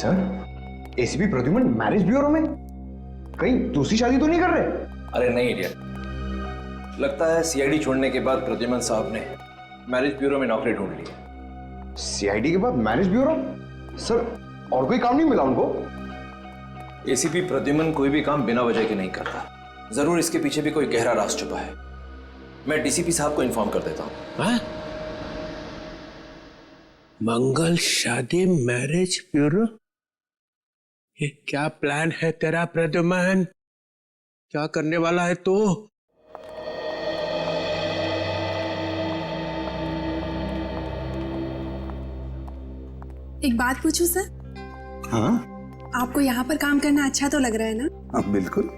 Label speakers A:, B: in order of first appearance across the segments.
A: Sir, ACP Pradyuman marriage bureau में? कहीं दूसरी शादी तो नहीं कर रहे?
B: अरे नहीं इडियट, लगता है सीआईडी छोड़ने के बाद प्रद्युमन साहब ने मैरिज ब्यूरो में नौकरी ढूंढ ली।
A: सीआईडी के बाद मैरिज ब्यूरो? सर, और कोई काम नहीं मिला उनको?
B: एसीपी प्रद्युमन कोई भी काम बिना वजह के नहीं करता, जरूर इसके पीछे भी कोई गहरा राज छुपा है। मैं डीसीपी साहब को इन्फॉर्म कर देता हूँ।
C: मंगल शादी मैरिज ब्यूरो, ये क्या प्लान है तेरा प्रद्युमन? क्या करने वाला है तू?
D: एक बात पूछूं सर?
E: हाँ
D: आपको यहाँ पर काम करना अच्छा तो लग रहा है ना?
E: हाँ बिल्कुल,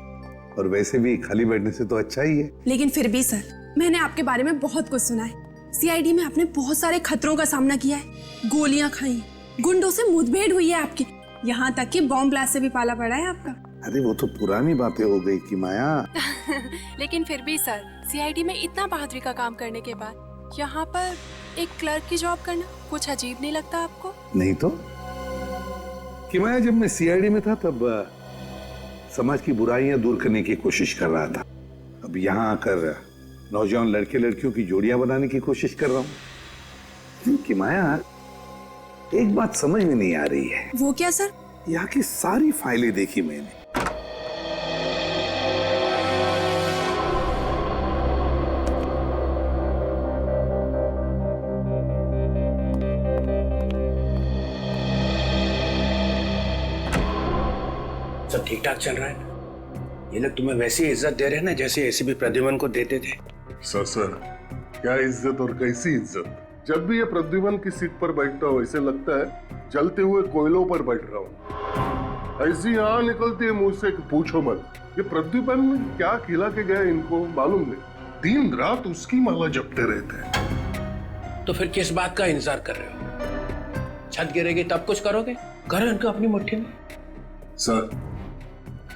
E: और वैसे भी खाली बैठने से तो अच्छा ही है।
D: लेकिन फिर भी सर, मैंने आपके बारे में बहुत कुछ सुना है। सीआईडी में आपने बहुत सारे खतरों का सामना किया है, गोलियां खाई, गुंडों से मुठभेड़ हुई है आपकी, यहाँ तक कि बॉम्ब ब्लास्ट से भी पाला पड़ा है आपका।
E: अरे वो तो पुरानी बातें हो गई कि माया।
D: लेकिन फिर भी सर, सीआईडी में इतना बहादुरी का काम करने के बाद यहाँ पर एक क्लर्क की जॉब करना कुछ अजीब नहीं लगता आपको?
E: नहीं तो कि माया, जब मैं सीआईडी में था तब समाज की बुराइयां दूर करने की कोशिश कर रहा था। अब यहाँ आकर नौजवान लड़के लड़कियों की जोड़ियां बनाने की कोशिश कर रहा हूँ। कि माया, एक बात समझ में नहीं आ रही है।
D: वो क्या सर?
E: यहाँ की सारी फाइलें देखी मैंने।
C: सब ठीक ठाक चल रहा है ना? ये लोग तुम्हें वैसी इज्जत दे रहे हैं ना जैसे एसीपी प्रद्युमन को देते थे।
F: सर, क्या इज्जत और कैसी इज्जत। जब भी ये प्रद्युमन की सीट पर बैठता हूँ ऐसे लगता है जलते हुए कोयलों पर बैठ रहा हूँ। ऐसी यहाँ निकलती है मुंह से कि पूछो मत। ये प्रद्युमन क्या खिला के गया इनको मालूम नहीं, दिन रात उसकी माला जपते रहते हैं।
C: तो फिर किस बात का इंतजार कर रहे हो? छत गिरेगी तब कुछ करोगे? करो इनको अपनी मुट्ठी में।
F: सर,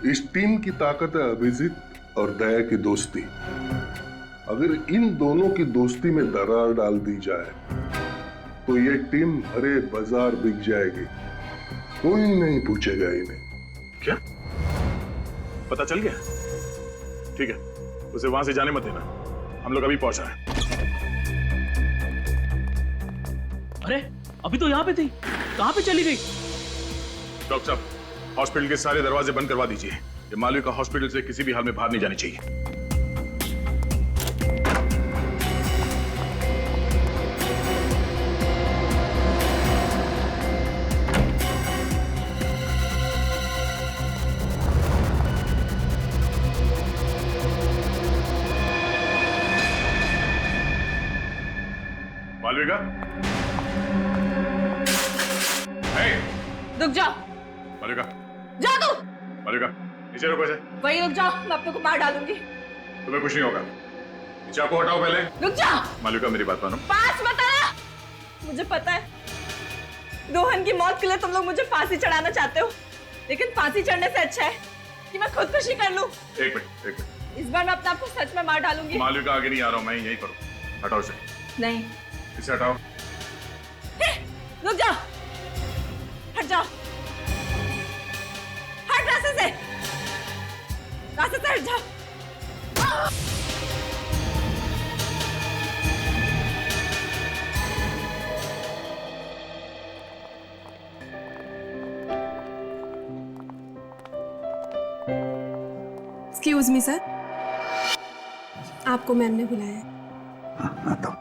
F: इस टीम की ताकत है अभिजीत और दया की दोस्ती। अगर इन दोनों की दोस्ती में दरार डाल दी जाए तो ये टीम हरे बाजार बिक जाएगी, कोई नहीं पूछेगा इन्हें।
G: क्या पता चल गया? ठीक है, उसे वहां से जाने मत देना, हम लोग अभी पहुंच रहे हैं।
H: अरे अभी तो यहाँ पे थी, कहाँ पे चली गई?
G: डॉक्टर साहब, हॉस्पिटल के सारे दरवाजे बंद करवा दीजिए। ये मालविका हॉस्पिटल से किसी भी हाल में बाहर नहीं जानी चाहिए। मालविका,
I: रुक जाओ।
G: मालविका,
I: जा तू।
G: मालविका, नीचे रुको। ऐसे
I: वही रुक जाओ, मैं अपने को मार डालूंगी।
G: तुम्हें कुछ नहीं होगा। नीचे आपको हटाओ पहले।
I: रुक जाओ।
G: मालविका, मेरी बात मानो।
I: पास मत आना। मुझे पता है रोहन की मौत के लिए तुम लोग मुझे फांसी चढ़ाना चाहते हो, लेकिन फांसी चढ़ने से अच्छा है कि मैं खुदकुशी कर लूं।
G: एक मिनट।
I: इस बार मैं अपने आप को सच में मार डालूंगी।
G: मालविका, आगे नहीं आ रहा हूं मैं, यहीं पर हूं। हटाओ इसे।
I: नहीं।
G: इसे हटाओ।
I: रुक जाओ, हट जाओ, हट रास्ते से हट जाओ।
D: एक्सक्यूज मी सर, आपको मैम ने बुलाया है।
E: आता हूं।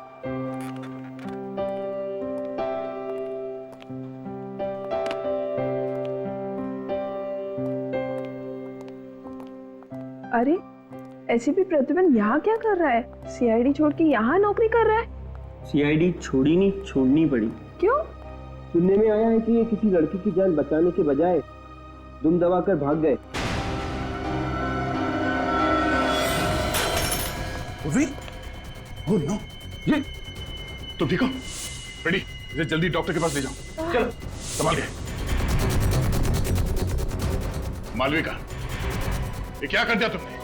J: अरे एसीपी प्रद्युमन यहाँ क्या कर रहा है? सीआईडी छोड़ के यहाँ नौकरी कर रहा है?
H: सीआईडी छोड़ी नहीं, छोड़नी पड़ी।
J: क्यों?
H: सुनने में आया है कि ये किसी लड़की की जान बचाने के बजाय दुम दबाकर भाग गए।
E: ओह नो,
G: ये तुम ठीक हो? रेडी, इसे जल्दी डॉक्टर के पास ले जाओ। चलो, संभाल के। मालविका, ये क्या कर दिया तुमने?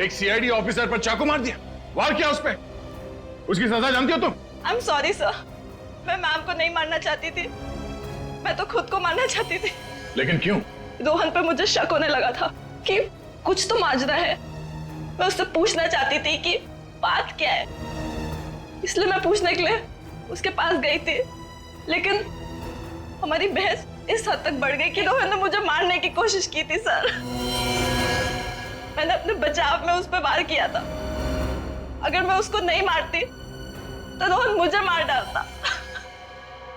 G: एक सीआईडी ऑफिसर पर चाकू मार दिया, वार किया उस पे। उसकी सजा जानती हो तुम?
I: आई एम सॉरी सर, मैं मैम को नहीं मारना चाहती थी, मैं तो खुद को मारना चाहती थी,
G: लेकिन क्यों?
I: रोहन पर मुझे शक होने लगा था कि कुछ तो माजरा है। मैं उससे पूछना चाहती थी कि बात क्या है, इसलिए मैं पूछने के लिए उसके पास गई थी। लेकिन हमारी बहस इस हद तक बढ़ गई कि रोहन ने मुझे मारने की कोशिश की थी सर। मैंने अपने बचाव में उस पर वार किया था। अगर मैं उसको नहीं मारती तो रोहन मुझे मार डालता।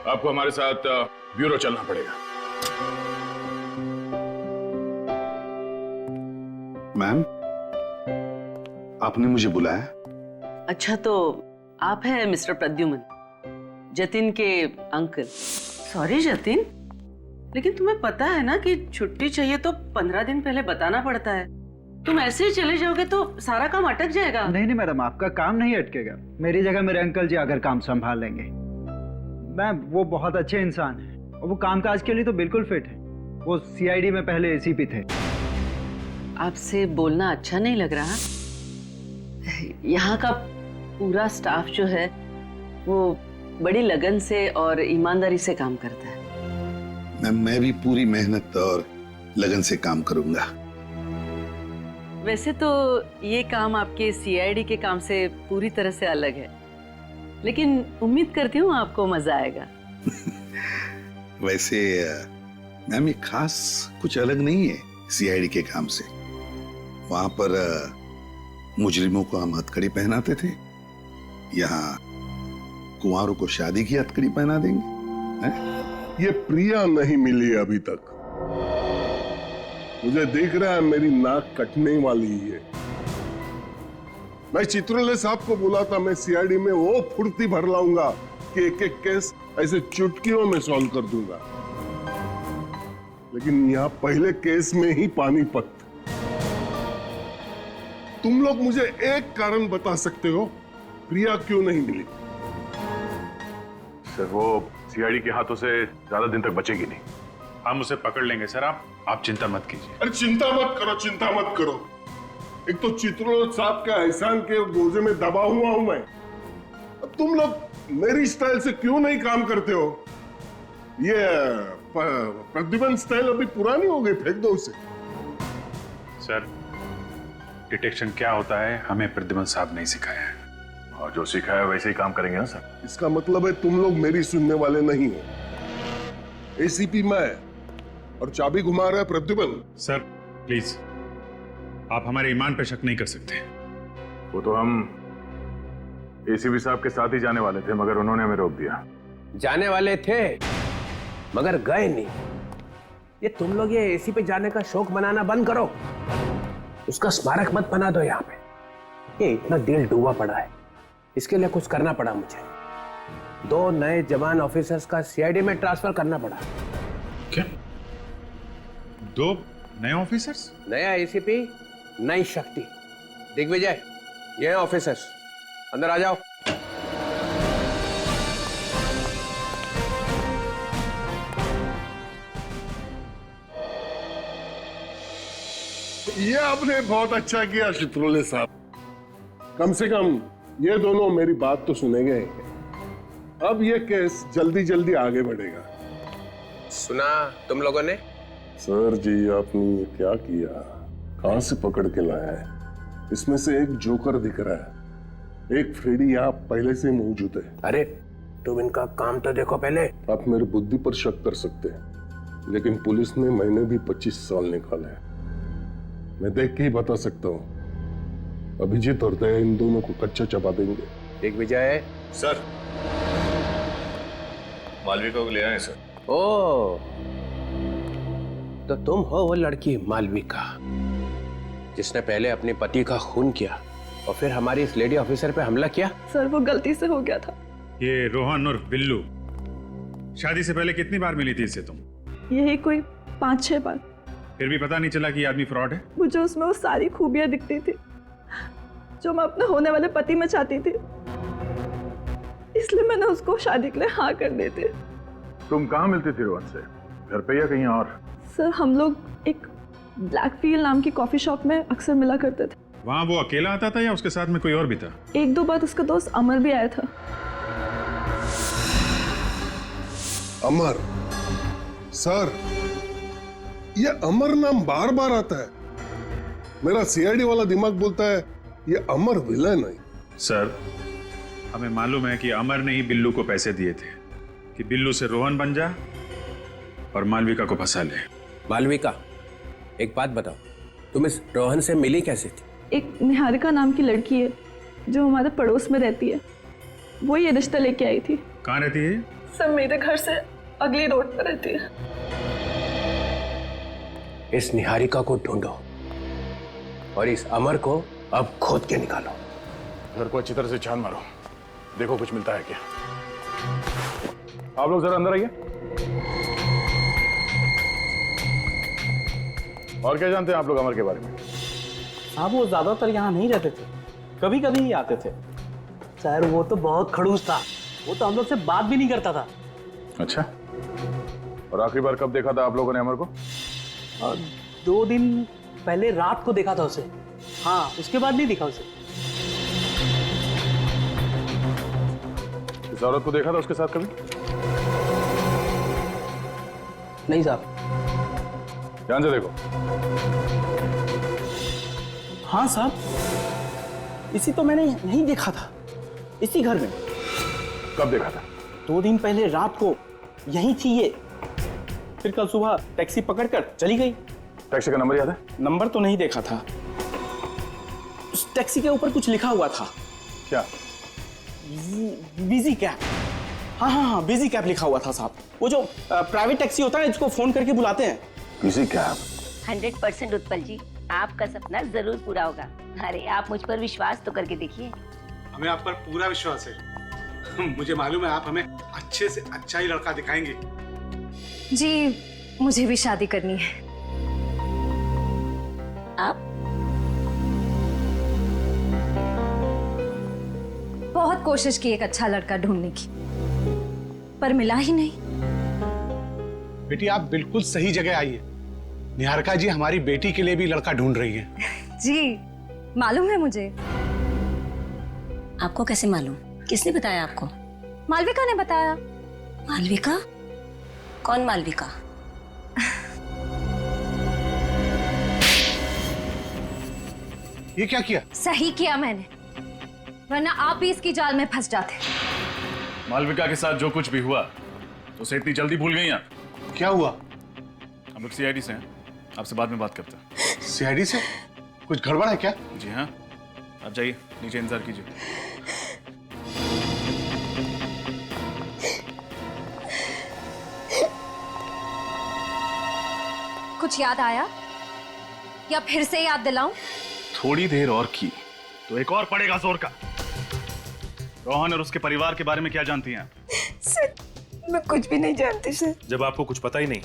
G: आपको हमारे साथ ब्यूरो चलना पड़ेगा।
E: मैम, आपने मुझे बुलाया?
K: अच्छा, तो आप हैं मिस्टर प्रद्युमन, जतिन के अंकल। सॉरी जतिन, लेकिन तुम्हें पता है ना कि छुट्टी चाहिए तो 15 दिन पहले बताना पड़ता है। तुम ऐसे ही चले जाओगे तो सारा काम अटक जाएगा।
L: नहीं नहीं मैडम, आपका काम नहीं अटकेगा। मेरी जगह मेरे अंकल जी आकर काम संभाल लेंगे। मैम, वो बहुत अच्छे इंसान हैं और वो कामकाज के लिए तो बिल्कुल फिट है। वो सीआईडी में पहले एसीपी थे।
K: आपसे बोलना अच्छा नहीं लग रहा? यहाँ का पूरा स्टाफ जो है वो बड़ी लगन से और ईमानदारी से काम करता है।
E: मैं भी पूरी मेहनत और लगन से काम करूंगा।
K: वैसे तो ये काम आपके सीआईडी के काम से पूरी तरह से अलग है, लेकिन उम्मीद करती हूँ आपको मजा आएगा।
E: वैसे मैम, ये खास कुछ अलग नहीं है सीआईडी के काम से। वहां पर मुजरिमों को हम हथकड़ी पहनाते थे, यहाँ कुंवारों को शादी की हथकड़ी पहना देंगे।
F: ये प्रिया नहीं मिली अभी तक। मुझे देख रहा है मेरी नाक कटने वाली है। मैं चित्रोले साहब को बोला था मैं सीआईडी में वो फुर्ती भर लाऊंगा कि एक एक केस ऐसे चुटकियों में सॉल्व कर दूंगा, लेकिन यहाँ पहले केस में ही पानीपत। तुम लोग मुझे एक कारण बता सकते हो प्रिया क्यों नहीं मिली?
G: सर, वो सीआईडी के हाथों से ज्यादा दिन तक बचेगी नहीं। हम उसे पकड़ लेंगे सर, आप चिंता मत कीजिए।
F: अरे चिंता मत करो, चिंता मत करो। एक तो चित्रोल साहब के एहसान के बोझे में दबा हुआ हूं मैं। अब तुम लोग मेरी स्टाइल से क्यों नहीं काम करते हो? ये प्रद्युमन स्टाइल अभी पुरानी हो गई, फेंक दो उसे।
G: सर, डिटेक्शन क्या होता है हमें प्रद्युमन साहब नहीं सिखाया है, और जो सिखाया है वैसे ही काम करेंगे ना सर।
F: इसका मतलब है तुम लोग मेरी सुनने वाले नहीं हो। एसीपी मैं और चाबी घुमा रहा है प्रद्युमन।
G: सर प्लीज, आप हमारे ईमान पे शक नहीं कर सकते। वो तो हम एसीपी साहब के साथ ही जाने वाले थे, मगर उन्होंने हमें रोक दिया।
C: जाने वाले थे मगर गए नहीं। ये तुम लोग ये एसी पे जाने का शौक मनाना बंद करो, उसका स्मारक मत बना दो यहाँ पे। ये इतना दिल डूबा पड़ा है, इसके लिए कुछ करना पड़ा मुझे। 2 नए जवान ऑफिसर्स का सीआईडी में ट्रांसफर करना पड़ा।
G: क्या? 2 नए ऑफिसर्स?
C: नया एसीपी, नई शक्ति। दिग्विजय, ये हैं ऑफिसर्स, अंदर आ जाओ।
F: ये आपने बहुत अच्छा किया चित्रोले साहब। कम से कम ये दोनों मेरी बात तो सुनेंगे। अब ये केस जल्दी जल्दी आगे बढ़ेगा।
C: सुना तुम लोगों ने?
F: सर जी, आपने ये क्या किया? कहां से पकड़ के लाया है? इसमें से एक जोकर दिख रहा है, एक फ्रेडी यहाँ पहले से मौजूद है।
C: अरे तुम इनका काम तो देखो पहले।
F: आप मेरी बुद्धि पर शक कर सकते हैं, लेकिन पुलिस ने मैंने भी 25 साल निकाले हैं। मैं देख के ही बता सकता हूँ। अभिजीत और दया इन दोनों को कच्चा चबा देंगे।
C: दिग्विजय।
G: सर, मालविका को ले आए सर।
C: ओ, तो तुम हो वो लड़की मालविका जिसने पहले अपने पति का खून किया और फिर हमारी इस लेडी ऑफिसर पे हमला किया?
I: सर, वो गलती से हो गया था।
G: ये रोहन और बिल्लू शादी से पहले कितनी बार मिली थी इससे तुम?
I: यही कोई 5-6 बार।
G: फिर भी पता नहीं चला कि ये आदमी फ्रॉड है?
I: मुझे उसमें वो सारी खूबियां दिखती थी जो मैं अपने होने वाले पति में चाहती थी, इसलिए मैंने उसको शादी के लिए हाँ कर दी थी।
G: तुम कहाँ मिलती थी रोहन से, घर पे या कहीं और?
I: सर, हम लोग एक ब्लैकफील्ड नाम की कॉफी शॉप में अक्सर मिला करते थे।
G: वहाँ वो अकेला आता था या उसके साथ में कोई और भी था?
I: 1-2 बार उसका दोस्त अमर भी आया था।
F: अमर? सर, ये अमर नाम बार बार आता है। मेरा सीआईडी वाला दिमाग बोलता है ये अमर विलन है।
G: सर, हमें मालूम है कि अमर ने ही बिल्लू को पैसे दिए थे कि बिल्लू से रोहन बन जा और मालविका को फंसा ले।
C: मालविका, एक बात बताओ, तुम इस रोहन से मिली कैसे थी?
J: एक निहारिका नाम की लड़की है जो हमारे पड़ोस में रहती है, वो ये रिश्ता लेके आई थी।
G: कहाँ रहती है?
J: सब मेरे घर से अगली रोड पर रहती है।
C: इस निहारिका को ढूंढो और इस अमर को अब खोद के निकालो।
G: घर को अच्छी तरह से छान मारो, देखो कुछ मिलता है क्या। आप लोग जरा अंदर आइए। और क्या जानते हैं आप लोग अमर के बारे में?
M: हाँ, वो ज्यादातर यहाँ नहीं रहते थे, कभी कभी ही आते थे। सर, वो तो बहुत खड़ूस था, वो तो हम लोग से बात भी नहीं करता था।
G: अच्छा, और आखिरी बार कब देखा था आप लोगों ने अमर को?
M: 2 दिन पहले रात को देखा था उसे। हाँ, उसके बाद नहीं दिखा उसे।
G: इस औरत को देखा था उसके साथ कभी?
M: नहीं साहब।
G: ध्यान से देखो।
M: हाँ साहब, इसी तो मैंने नहीं देखा था, इसी घर में।
G: कब देखा था?
M: 2 दिन पहले रात को यहीं थी ये, फिर कल सुबह टैक्सी पकड़कर चली गई।
G: टैक्सी का नंबर याद है?
M: नंबर तो नहीं देखा था, उस टैक्सी के ऊपर कुछ लिखा हुआ था।
G: क्या?
M: Busy cab. हाँ हाँ हाँ, बिजी कैब लिखा हुआ था साहब। वो जो प्राइवेट टैक्सी होता है जिसको फोन करके बुलाते हैं।
G: Busy cab?
N: 100% उत्पल जी, आपका सपना जरूर पूरा होगा। अरे आप मुझ पर विश्वास तो करके देखिए।
O: हमें आप पर पूरा विश्वास है। मुझे मालूम है आप हमें अच्छे से अच्छा ही लड़का दिखाएंगे।
N: जी, मुझे भी शादी करनी है। आप? बहुत कोशिश की एक अच्छा लड़का ढूंढने की, पर मिला ही नहीं।
O: बेटी, आप बिल्कुल सही जगह आई है। निहारिका जी हमारी बेटी के लिए भी लड़का ढूंढ रही है।
N: जी, मालूम है मुझे। आपको कैसे मालूम? किसने बताया आपको? मालविका ने बताया। मालविका? कौन मालविका?
O: ये क्या किया?
N: सही किया मैंने, वरना आप भी इसकी जाल में फंस जाते।
G: मालविका के साथ जो कुछ भी हुआ उसे इतनी जल्दी भूल गई आप?
O: क्या हुआ?
G: हम लोग सीआईडी से हैं, आपसे बाद में बात करते हैं।
O: सीआईडी से? कुछ गड़बड़ है क्या?
G: जी हाँ, आप जाइए नीचे, इंतजार कीजिए।
N: कुछ याद आया या फिर से याद दिलाऊं?
G: थोड़ी देर और की तो एक और पड़ेगा जोर का। रोहन और उसके परिवार के बारे में क्या जानती हैं आप?
J: सर, मैं कुछ भी नहीं जानती सर।
P: जब आपको कुछ पता ही नहीं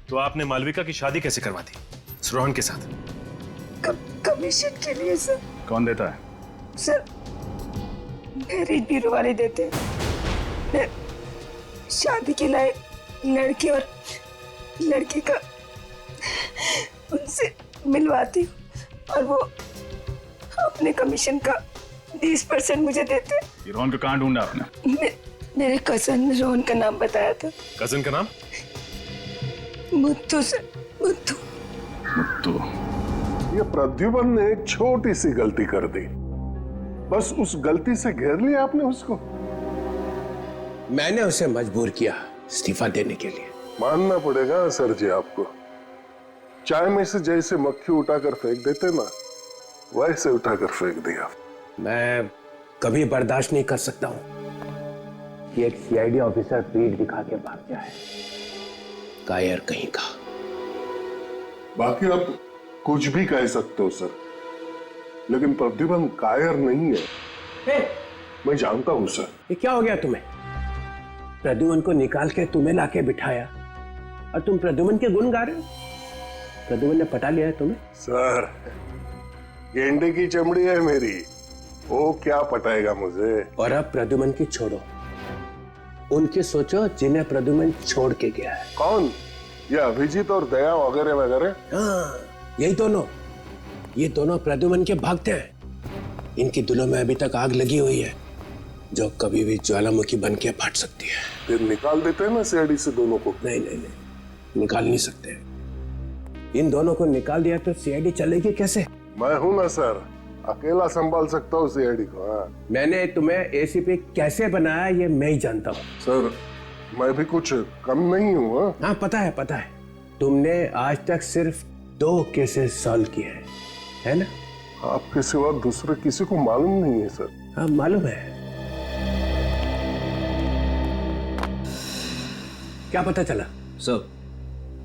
P: तो आपने मालविका की शादी कैसे करवा दी रोहन के साथ?
J: कमीशन के लिए सर।
G: कौन देता है?
J: सर, मैरिज ब्यूरो वाले देते हैं। मैं शादी के लायक लड़की और लड़के का उनसे मिलवाती हूँ और वो अपने कमीशन का 20% मुझे देते हैं।
G: ये रोहन को कहाँ ढूंढा आपने?
J: मेरे कजन ने रोहन का नाम बताया था।
P: कजन का नाम?
J: मुत्तू सर, मुत्तू।
G: मुत्तू?
F: ये प्रद्युमन ने एक छोटी सी गलती कर दी, बस उस गलती से घेर लिया आपने उसको।
C: मैंने उसे मजबूर किया इस्तीफा देने के लिए।
F: मानना पड़ेगा सर जी आपको, चाय में से जैसे मक्खी उठाकर फेंक देते ना, वैसे उठाकर फेंक दिया।
C: मैं कभी बर्दाश्त नहीं कर सकता हूं कि एक सीआईडी ऑफिसर पीठ दिखा के भाग जाए। कायर कहीं का।
F: बाकी आप कुछ भी कह सकते हो सर, लेकिन प्रद्युमन कायर नहीं है। मैं जानता हूं सर।
C: ये क्या हो गया तुम्हें? प्रद्युमन को निकाल के तुम्हें लाके बिठाया और तुम प्रद्युमन के गुण गा रहे हो? प्रद्युमन ने पटा लिया है तुम्हें?
F: सर, गेंडे की चमड़ी है मेरी, वो क्या पटाएगा मुझे।
C: और अब प्रद्युमन की छोड़ो, उनकी सोचो जिन्हें प्रद्युमन छोड़ के गया है।
F: कौन? ये अभिजीत और दया वगैरह वगैरह?
C: हाँ, यही दोनों। ये दोनों प्रद्युमन के भक्त हैं। इनकी दिलों में अभी तक आग लगी हुई है जो कभी भी ज्वालामुखी बन के फट सकती है।
F: फिर निकाल देते हैं ना सीआईडी से दोनों को।
C: नहीं नहीं नहीं, निकाल नहीं सकते। इन दोनों को निकाल दिया तो सीआईडी चलेगी कैसे?
F: मैं हूं ना सर, अकेला संभाल सकता हूँ सीआईडी को। हाँ।
C: मैंने तुम्हें एसीपी कैसे बनाया ये मैं ही जानता हूँ।
F: सर मैं भी कुछ कम नहीं हूँ।
C: हाँ पता है पता है, तुमने आज तक सिर्फ 2 केसेस सॉल्व किए हैं, है ना?
F: आपके सिवा दूसरे किसी को मालूम नहीं है सर।
C: हाँ मालूम है। क्या पता चला?
B: सर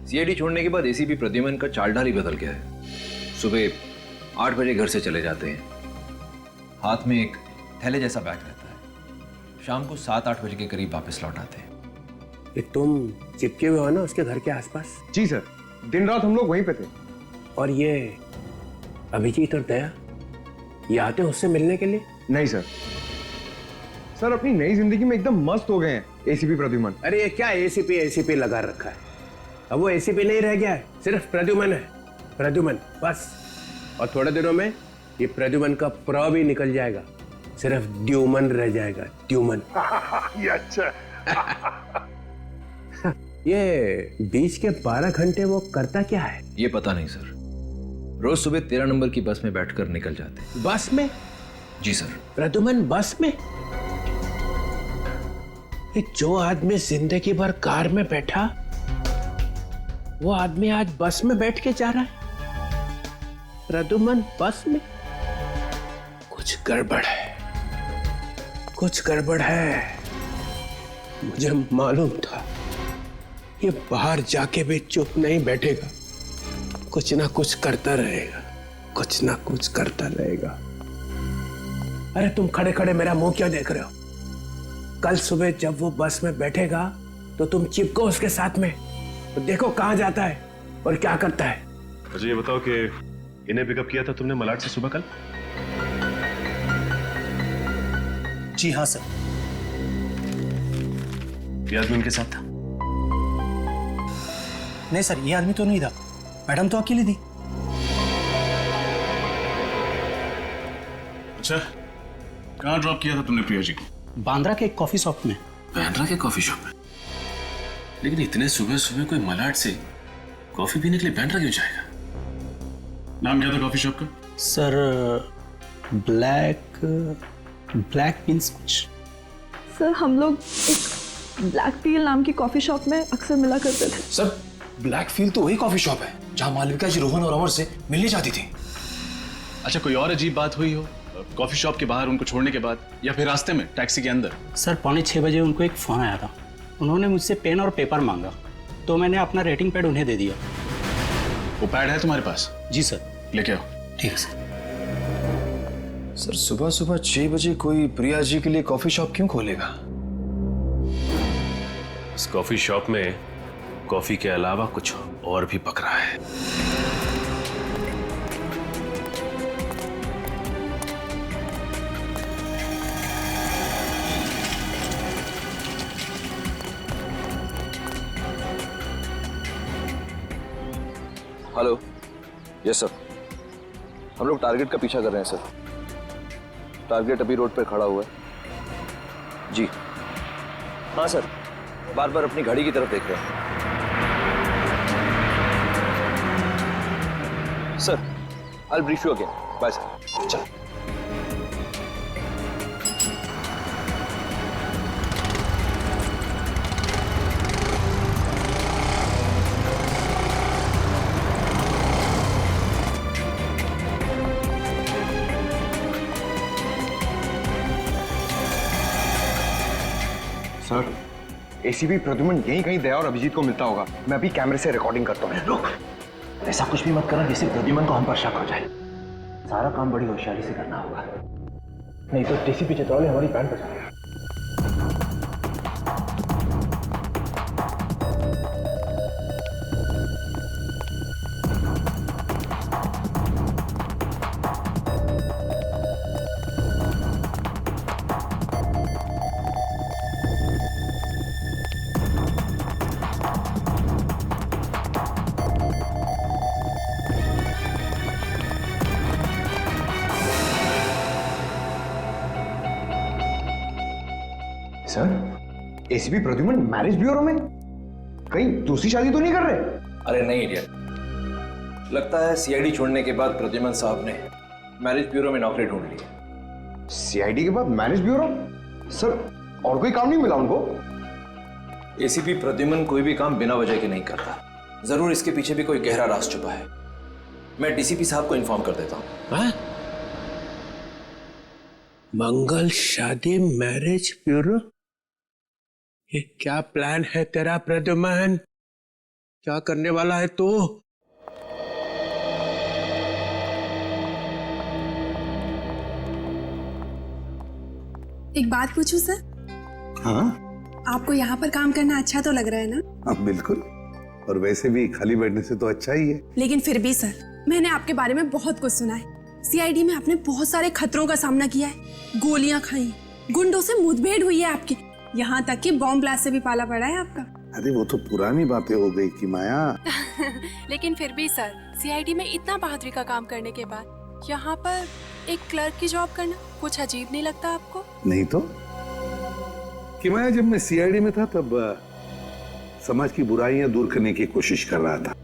B: सीआईडी छोड़ने के बाद एसीपी प्रद्युमन का चालढाल ही बदल गया है। सुबह 8 बजे घर से चले जाते हैं, हाथ में एक थैले जैसा बैग रहता है, शाम को 7-8 बजे के करीब वापस लौट आते हैं।
C: ये तुम चिपके हुए हो ना उसके घर के आसपास?
A: जी सर, दिन रात हम लोग वहीं पे थे।
C: और ये अभिजीत और दया, ये आते हैं उससे मिलने के लिए?
A: नहीं सर, सर अपनी नई जिंदगी में एकदम मस्त हो गए हैं एसीपी प्रद्युमन।
C: अरे ये क्या एसीपी लगा रखा है? अब वो एसीपी नहीं रह गया है, सिर्फ प्रद्युमन है, प्रद्युमन बस। और थोड़े दिनों में ये प्रद्युमन का प्र भी निकल जाएगा, सिर्फ ड्यूमन रह जाएगा, ड्यूमन।
F: ये अच्छा।
C: ये बीच के 12 घंटे वो करता क्या है?
B: ये पता नहीं सर, रोज सुबह 13 नंबर की बस में बैठकर निकल जाते हैं।
C: बस में?
B: जी सर।
C: प्रद्युमन बस में? ये जो आदमी जिंदगी भर कार में बैठा, वो आदमी आज बस में बैठ के जा रहा है। प्रद्युमन बस में? कुछ गड़बड़ है, कुछ गड़बड़ है। मुझे मालूम था ये बाहर जाके भी चुप नहीं बैठेगा, कुछ ना कुछ करता रहेगा, कुछ ना कुछ करता रहेगा। अरे तुम खड़े खड़े मेरा मुंह क्यों देख रहे हो? कल सुबह जब वो बस में बैठेगा तो तुम चिपको उसके साथ में, तो देखो कहां जाता है और क्या करता है।
P: मुझे ये बताओ कि इन्हें पिकअप किया था तुमने मलाड से सुबह कल?
M: जी हाँ सर।
P: ये आदमी उनके साथ था?
M: नहीं सर, ये आदमी तो नहीं था, मैडम तो अकेली थी।
G: अच्छा, कहाँ ड्रॉप किया था तुमने प्रिया जी को?
M: बांद्रा के एक कॉफी शॉप में।
P: बांद्रा के कॉफी शॉप में? लेकिन इतने सुबह सुबह कोई मलाड से कॉफी पीने के लिए बांद्रा क्यों जाएगा? नाम क्या था कॉफी शॉप का?
M: सर ब्लैक मीन्स कुछ।
I: सर हम लोग एक ब्लैक फील नाम की कॉफी शॉप में अक्सर मिला करते थे।
Q: सर ब्लैक फील तो वही कॉफी शॉप है जहां मालविका जी रोहन और अमर से मिलने जाती थी।
G: अच्छा, कोई और अजीब बात हुई हो कॉफी शॉप के बाहर उनको छोड़ने के बाद, या फिर रास्ते में टैक्सी के अंदर?
M: सर 5:45 बजे उनको एक फोन आया था, उन्होंने मुझसे पेन और पेपर मांगा, तो मैंने अपना रेटिंग पैड उन्हें दे दिया।
G: वो पैड है तुम्हारे पास?
M: जी सर।
G: लेके आओ।
M: ठीक है सर।
Q: सर सुबह सुबह 6 बजे कोई प्रिया जी के लिए कॉफी शॉप क्यों खोलेगा?
P: इस कॉफी शॉप में कॉफी के अलावा कुछ और भी पक रहा है।
B: हेलो। यस सर, हम लोग टारगेट का पीछा कर रहे हैं सर। टारगेट अभी रोड पर खड़ा हुआ है। जी हाँ सर, बार बार अपनी घड़ी की तरफ देख रहे हैं। Sir I will brief you again. Bye sir. चलो।
A: सर एसीपी प्रद्युमन यहीं कहीं दया और अभिजीत को मिलता होगा। मैं अभी कैमरे से रिकॉर्डिंग करता हूँ।
Q: रुक, ऐसा कुछ भी मत करना जिससे प्रद्युमन को हम पर शक हो जाए। सारा काम बड़ी होशियारी से करना होगा, नहीं तो डीसीपी चित्रौले हमारी बैंड बजा देगा।
A: Sir ACP Pradyuman marriage bureau में? कहीं दूसरी शादी तो नहीं कर रहे?
Q: अरे नहीं इडियट, लगता है सीआईडी छोड़ने के बाद प्रद्युमन साहब ने मैरिज ब्यूरो में नौकरी ढूंढ ली।
A: सीआईडी के बाद मैरिज ब्यूरो? सर और कोई काम नहीं मिला उनको?
Q: एसीपी प्रद्युमन कोई भी काम बिना वजह के नहीं करता, जरूर इसके पीछे भी कोई गहरा राज छुपा है। मैं डीसीपी साहब को इन्फॉर्म कर देता हूँ।
C: मंगल शादी मैरिज ब्यूरो? ये क्या प्लान है तेरा प्रद्युमन? क्या करने वाला है तू?
D: एक बात पूछूं सर?
E: हाँ
D: आपको यहाँ पर काम करना अच्छा तो लग रहा है ना?
E: हाँ बिल्कुल, और वैसे भी खाली बैठने से तो अच्छा ही है।
D: लेकिन फिर भी सर, मैंने आपके बारे में बहुत कुछ सुना है। सीआईडी में आपने बहुत सारे खतरों का सामना किया है, गोलियां खाई, गुंडों से मुठभेड़ हुई है आपकी, यहाँ तक कि बॉम्ब ब्लास्ट से भी पाला पड़ा है आपका।
E: अरे वो तो पुरानी बातें हो गई कि माया।
D: लेकिन फिर भी सर, सीआईडी में इतना बहादुरी का काम करने के बाद यहाँ पर एक क्लर्क की जॉब करना कुछ अजीब नहीं लगता आपको?
E: नहीं तो कि माया, जब मैं सीआईडी में था तब समाज की बुराइयां दूर करने की कोशिश कर रहा था।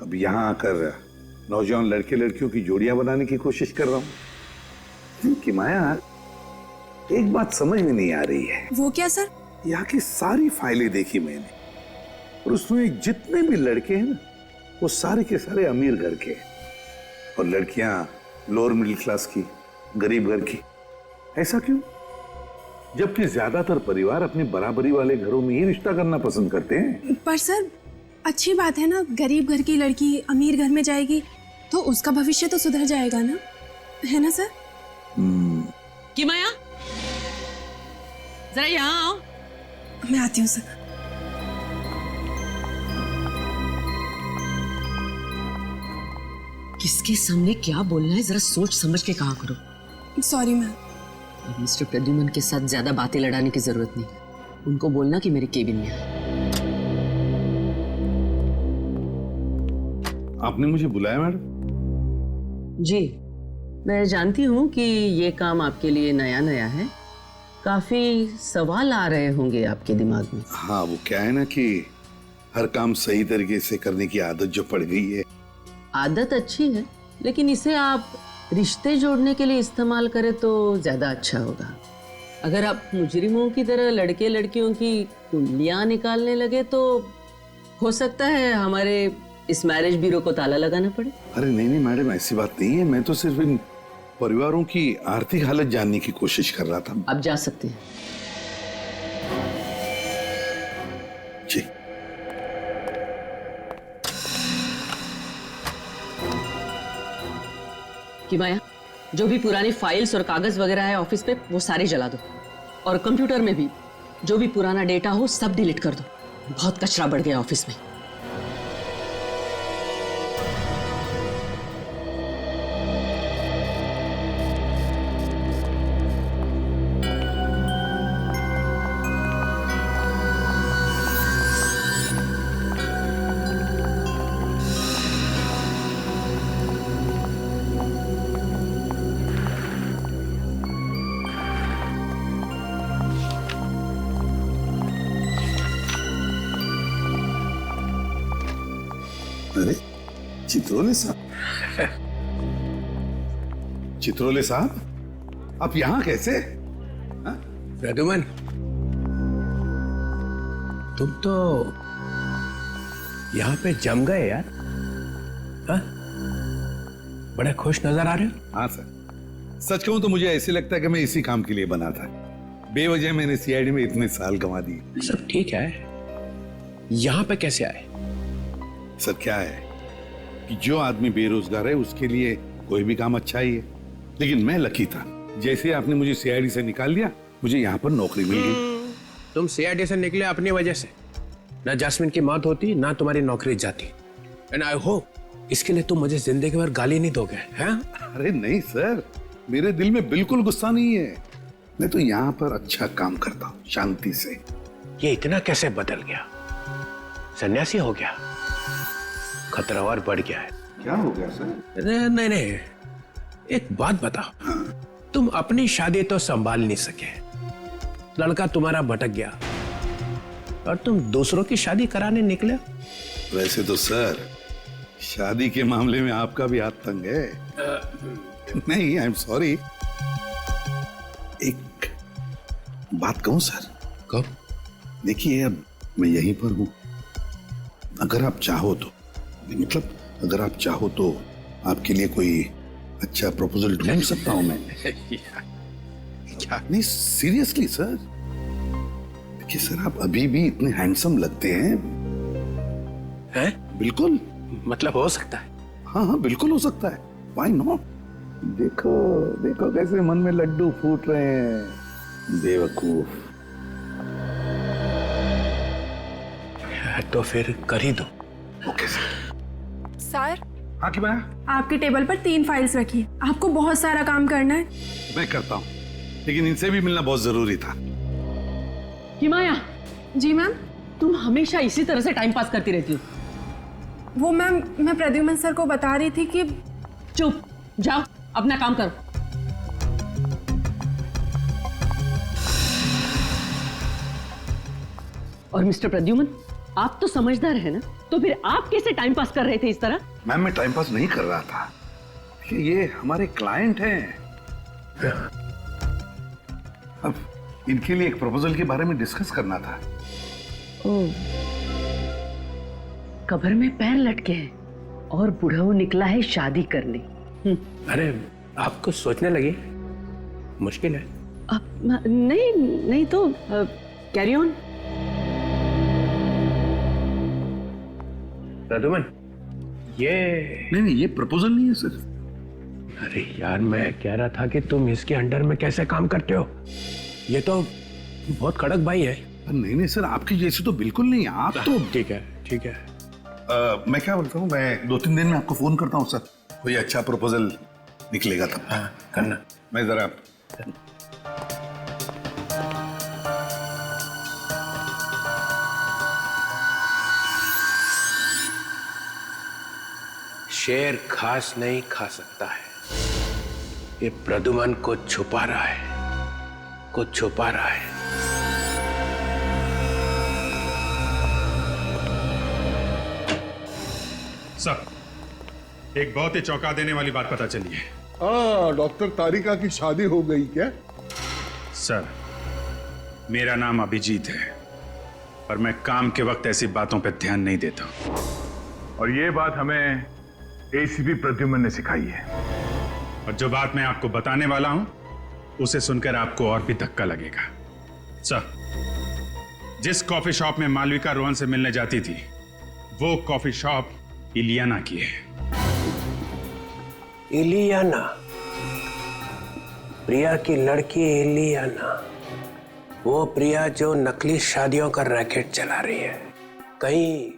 E: अब यहाँ आकर नौजवान लड़के लड़कियों की जोड़ियां बनाने की कोशिश कर रहा हूँ। कि माया, एक बात समझ में नहीं आ रही है।
D: वो क्या सर?
E: यहाँ की सारी फाइलें देखी मैंने, और उसमें जितने भी लड़के हैं ना, वो सारे के सारे अमीर घर के, और लड़कियां लोअर मिडिल क्लास की, गरीब घर की। ऐसा क्यों? जबकि ज्यादातर परिवार अपने बराबरी वाले घरों में ही रिश्ता करना पसंद करते हैं।
D: पर सर, अच्छी बात है ना, गरीब घर की लड़की अमीर घर में जाएगी तो उसका भविष्य तो सुधर जाएगा ना, है ना सर?
K: कि माया, जरा यहाँ आओ।
D: मैं आती हूँ सर।
K: किसके सामने क्या बोलना है, जरा सोच समझ के कहा करो।
D: Sorry ma'am.
K: मिस्टर प्रद्युमन के साथ ज्यादा बातें लड़ाने की जरूरत नहीं, उनको बोलना कि मेरे केबिन में है।
E: आपने मुझे बुलाया मैडम?
K: जी, मैं जानती हूँ कि ये काम आपके लिए नया नया है, काफी सवाल आ रहे होंगे आपके दिमाग में।
E: हाँ, वो क्या है ना कि हर काम सही तरीके से करने की आदत जो पड़ गई है।
K: आदत अच्छी है, लेकिन इसे आप रिश्ते जोड़ने के लिए इस्तेमाल करें तो ज्यादा अच्छा होगा। अगर आप मुजरिमों की तरह लड़के लड़कियों की कुंडलियां निकालने लगे तो हो सकता है हमारे इस मैरिज ब्यूरो को ताला लगाना पड़े।
E: अरे नहीं नहीं मैडम, ऐसी बात नहीं है। मैं तो सिर्फ इन परिवारों की आर्थिक हालत जानने की कोशिश कर रहा था।
K: आप जा सकते हैं।
E: जी।
K: कि माया, जो भी पुरानी फाइल्स और कागज वगैरह है ऑफिस पे, वो सारे जला दो, और कंप्यूटर में भी जो भी पुराना डेटा हो सब डिलीट कर दो। बहुत कचरा बढ़ गया ऑफिस में।
E: अरे चित्रोले साहब, चित्रोले साहब, आप यहाँ कैसे?
C: प्रद्युमन, तुम तो यहाँ पे जम गए यार। हाँ? बड़े खुश नजर आ रहे हो।
E: हाँ सर, सच कहूं तो मुझे ऐसे लगता है कि मैं इसी काम के लिए बना था। बेवजह मैंने सीआईडी में इतने साल गंवा दिए।
C: सब ठीक है, यहाँ पे कैसे आए?
E: सर क्या है कि जो आदमी बेरोजगार है उसके लिए कोई भी काम अच्छा ही है, लेकिन मैं लकी था। जैसे आपने मुझे सीआईडी से निकाल दिया, मुझे यहाँ पर नौकरी मिल गई।
C: तुम सीआईडी से निकले अपनी वजह से, ना जैस्मिन की मौत होती ना तुम्हारी नौकरी जाती। एंड आई होप इसके लिए तुम मुझे जिंदगी भर गाली नहीं दोगे, हैं?
E: अरे नहीं सर, मेरे दिल में बिल्कुल गुस्सा नहीं है। मैं तो यहाँ पर अच्छा काम करता हूँ, शांति से।
C: ये इतना कैसे बदल गया? सन्यासी हो गया? खतरा और बढ़ गया है।
E: क्या हो गया सर?
C: नहीं नहीं, एक बात बताओ। हाँ। तुम अपनी शादी तो संभाल नहीं सके, लड़का तुम्हारा भटक गया, और तुम दूसरों की शादी कराने निकले।
E: वैसे तो सर, शादी के मामले में आपका भी हाथ तंग है। नहीं, आई एम सॉरी। एक बात कहूं सर?
C: कहो।
E: देखिए, अब मैं यहीं पर हूं। अगर आप चाहो तो, मतलब अगर आप चाहो तो आपके लिए कोई अच्छा प्रपोजल ढूंढ सकता हूं मैं। क्या? नहीं, सीरियसली सर। देखिए सर, आप अभी भी इतने हैंडसम लगते हैं। बिल्कुल।
C: मतलब हो सकता है?
E: हाँ हाँ, बिल्कुल हो सकता है। Why not? देखो देखो कैसे मन में लड्डू फूट रहे हैं, बेवकूफ।
C: तो फिर कर ही दो।
E: Okay sir.
D: सर।
E: हाँ की माया?
D: आपकी टेबल पर 3 फाइल्स रखी है, आपको बहुत सारा काम करना है।
E: मैं करता हूँ, लेकिन इनसे भी मिलना बहुत जरूरी था।
K: हिमाया।
D: जी मैम।
K: तुम हमेशा इसी तरह से टाइम पास करती रहती हो।
D: वो मैम, मैं प्रद्युमन सर को बता रही थी कि।
K: चुप, जाओ अपना काम करो। और मिस्टर प्रद्युमन, आप तो समझदार है ना, तो फिर आप कैसे टाइम पास कर रहे थे इस तरह?
E: मैम, मैं टाइम पास नहीं कर रहा था। ये हमारे क्लाइंट हैं। अब इनके लिए एक प्रपोजल के बारे में डिस्कस करना था।
K: ओह, कब्र में पैर लटके हैं और बुढ़ऊ निकला है शादी करने।
C: अरे आप कुछ सोचने लगे? मुश्किल है।
K: नहीं नहीं तो कैरी ऑन।
C: प्रद्युमन, ये
E: नहीं, ये प्रपोजल नहीं है सर।
C: अरे यार, मैं कह रहा था कि तुम इसके अंडर में कैसे काम करते हो? ये तो बहुत कड़क भाई है।
E: नहीं नहीं सर, आपकी जैसी तो बिल्कुल नहीं। आप तो
C: ठीक है, ठीक है।
E: मैं क्या बोलता हूँ, मैं 2-3 दिन में आपको फोन करता हूँ सर। कोई अच्छा प्रपोजल निकलेगा तब।
C: हाँ, करना।
E: मैं जरा
C: शेर घास नहीं खा सकता है, ये प्रद्युमन को छुपा रहा है, कुछ छुपा रहा है।
G: सर, एक बहुत ही चौंका देने वाली बात पता चली है।
F: हाँ, डॉक्टर तारिका की शादी हो गई क्या?
G: सर, मेरा नाम अभिजीत है, पर मैं काम के वक्त ऐसी बातों पर ध्यान नहीं देता। और ये बात हमें एसीपी प्रद्युमन ने सिखाई है। और जो बात मैं आपको बताने वाला हूं, उसे सुनकर आपको और भी धक्का लगेगा। सर, जिस कॉफी शॉप में मालविका रोहन से मिलने जाती थी, वो कॉफी शॉप इलियाना की है।
C: इलियाना? प्रिया की लड़की इलियाना? वो प्रिया जो नकली शादियों का रैकेट चला रही है? कहीं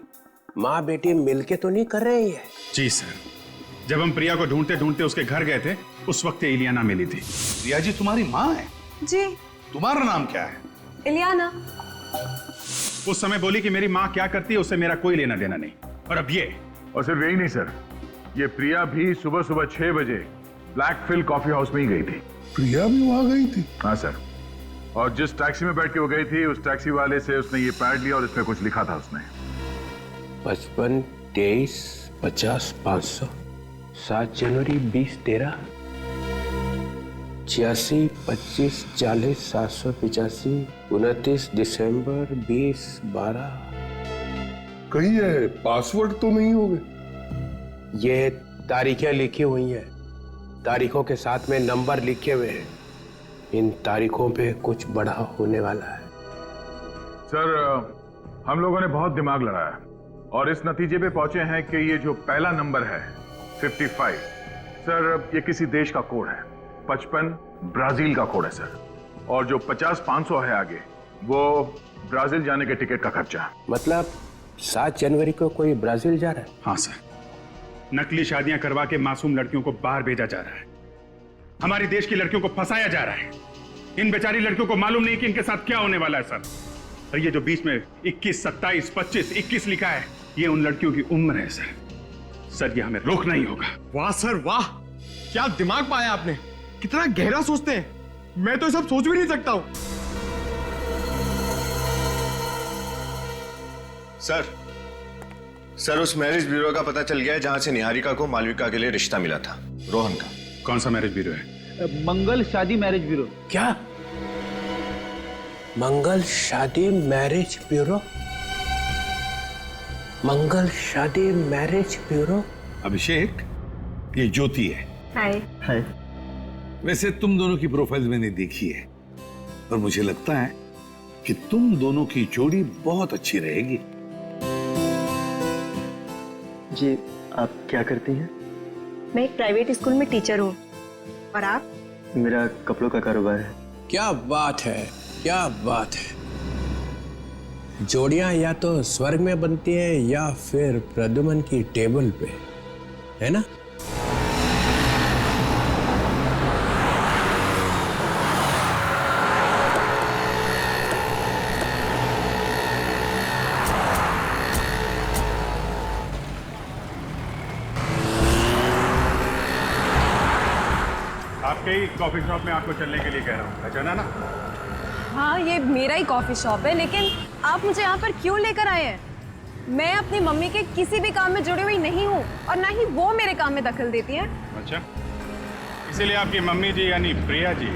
C: माँ बेटी मिलके तो नहीं कर रही है?
G: जी सर, जब हम प्रिया को ढूंढते ढूंढते उसके घर गए थे, उस वक्त इलियाना मिली थी।
E: प्रिया जी तुम्हारी माँ है?
D: जी।
E: तुम्हारा नाम क्या है?
D: इलियाना।
G: उस समय बोली कि मेरी माँ क्या करती है उससे मेरा कोई लेना देना नहीं। और अब ये।
F: और सिर्फ यही नहीं सर, ये प्रिया भी सुबह सुबह 6 बजे ब्लैक फिल कॉफी हाउस में ही गई थी। प्रिया भी वहां गई थी? हाँ सर। और जिस टैक्सी में बैठ के वो गई थी, उस टैक्सी वाले से उसने ये पैड लिया और इसमें कुछ लिखा था उसने।
C: 55 23 50 500, 7 जनवरी 20 13, 86 25 40 785, 29 दिसंबर 20 12।
F: कहीं ये पासवर्ड तो नहीं होंगे?
C: ये तारीखें लिखी हुई हैं, तारीखों के साथ में नंबर लिखे हुए हैं। इन तारीखों पे कुछ बड़ा होने वाला है।
F: सर, हम लोगों ने बहुत दिमाग लड़ाया और इस नतीजे पे पहुंचे हैं कि ये जो पहला नंबर है 55, सर ये किसी देश का कोड है। 55 ब्राजील का कोड है सर। और जो 50-500 है आगे, वो ब्राजील जाने के टिकट का खर्चा।
C: मतलब 7 जनवरी को कोई ब्राजील जा रहा है?
G: हाँ सर, नकली शादियां करवा के मासूम लड़कियों को बाहर भेजा जा रहा है। हमारी देश की लड़कियों को फंसाया जा रहा है। इन बेचारी लड़कियों को मालूम नहीं कि इनके साथ क्या होने वाला है सर। और ये जो बीच में 21, 27, 25, 21 लिखा है, ये उन लड़कियों की उम्र है सर। सर, ये हमें रोकना ही होगा।
A: वाह सर वाह, क्या दिमाग पाया आपने, कितना गहरा सोचते हैं। मैं तो ये सब सोच भी नहीं सकता हूं।
R: सर उस मैरिज ब्यूरो का पता चल गया है जहां से निहारिका को मालविका के लिए रिश्ता मिला था, रोहन का।
G: कौन सा मैरिज ब्यूरो है?
L: मंगल शादी मैरिज ब्यूरो।
C: क्या? मंगल शादी मैरिज ब्यूरो? मंगल शादी मैरिज ब्यूरो?
E: अभिषेक, ये ज्योति है।
N: हाय।
E: हाय। वैसे तुम दोनों की प्रोफाइल मैंने देखी है और मुझे लगता है कि तुम दोनों की जोड़ी बहुत अच्छी रहेगी।
H: जी, आप क्या करती हैं?
N: मैं एक प्राइवेट स्कूल में टीचर हूँ। और आप?
H: मेरा कपड़ों का कारोबार है।
C: क्या बात है, क्या बात है। जोड़ियां या तो स्वर्ग में बनती हैं या फिर प्रद्युमन की टेबल पे, है ना?
G: आपके ही कॉफी शॉप में आपको चलने के लिए कह रहा हूँ, पहचाना ना?
S: हाँ, ये मेरा ही कॉफी शॉप है, लेकिन आप मुझे यहाँ पर क्यों लेकर आए हैं? मैं अपनी मम्मी के किसी भी काम में जुड़ी हुई नहीं हूँ और ना ही वो मेरे काम में दखल देती हैं।
G: अच्छा, इसीलिए आपकी मम्मी जी यानी प्रिया जी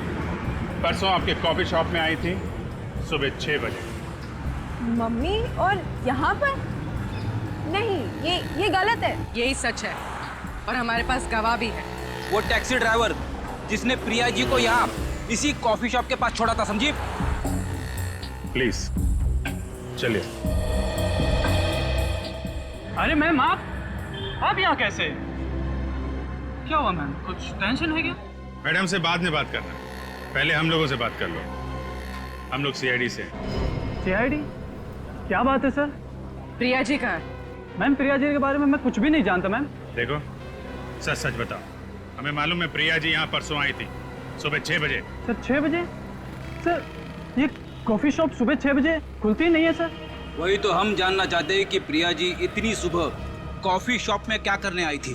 G: परसों आपके कॉफी शॉप में आई थी सुबह 6 बजे।
S: मम्मी और यहाँ पर? नहीं, ये गलत है।
K: यही सच है और हमारे पास गवाह भी है।
T: वो टैक्सी ड्राइवर जिसने प्रिया जी को यहाँ इसी कॉफी शॉप के पास छोड़ा था, समझी?
G: प्लीज चलिए।
M: अरे मैम, आप यहाँ कैसे? क्या हुआ मैम, कुछ टेंशन है क्या?
G: मैडम से बाद में बात करना, पहले हम लोगों से बात कर लो। हम लोग सीआईडी से।
M: सीआईडी? क्या बात है सर?
K: प्रिया जी का?
M: मैम, प्रिया जी के बारे में मैं कुछ भी नहीं जानता मैम।
G: देखो, सच सच बताओ। हमें मालूम है प्रिया जी यहाँ परसों आई थी सुबह 6 बजे।
M: सर 6 बजे? सर ये कॉफी शॉप सुबह 6 बजे खुलती नहीं है सर।
T: वही तो हम जानना चाहते हैं कि प्रिया जी इतनी सुबह कॉफी शॉप में क्या करने आई थी?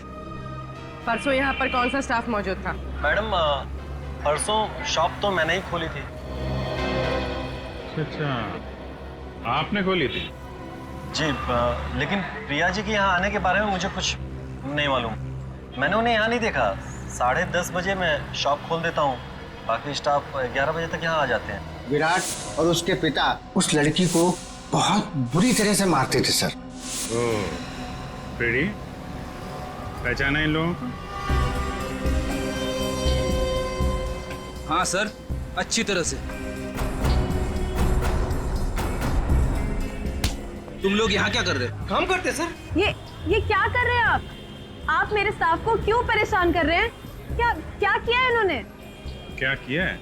K: परसों यहाँ पर कौन सा स्टाफ मौजूद था?
Q: मैडम, परसों शॉप तो मैंने ही खोली थी।
G: अच्छा, आपने खोली थी?
Q: जी, लेकिन प्रिया जी के यहाँ आने के बारे में मुझे कुछ नहीं मालूम। मैंने उन्हें यहाँ नहीं देखा। 10:30 बजे मैं शॉप खोल देता हूँ, बाकी स्टाफ 11 बजे तक यहाँ आ जाते हैं।
U: विराट और उसके पिता उस लड़की को बहुत बुरी तरह से मारते थे सर।
G: ओह, प्रीति, पहचाना इन लोगों को?
T: हाँ सर, अच्छी तरह से। तुम लोग यहाँ क्या कर रहे हो?
Q: काम करते सर।
S: ये क्या कर रहे हैं आप? आप मेरे स्टाफ को क्यों परेशान कर रहे हैं? क्या किया है इन्होंने?
G: क्या किया है?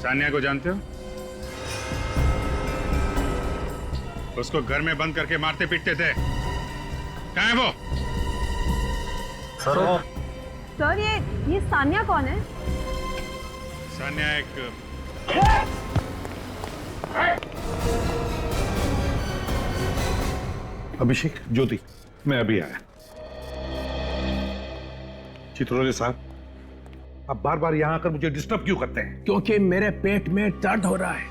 G: सानिया को जानते हो? उसको घर में बंद करके मारते पीटते थे। कहाँ है वो?
S: सर, ये सानिया कौन है?
G: सानिया एक
E: अभिषेक, ज्योति, मैं अभी आया। चित्रोले साहब, आप बार बार यहाँ आकर मुझे डिस्टर्ब क्यों करते हैं?
C: क्योंकि मेरे पेट में दर्द हो रहा है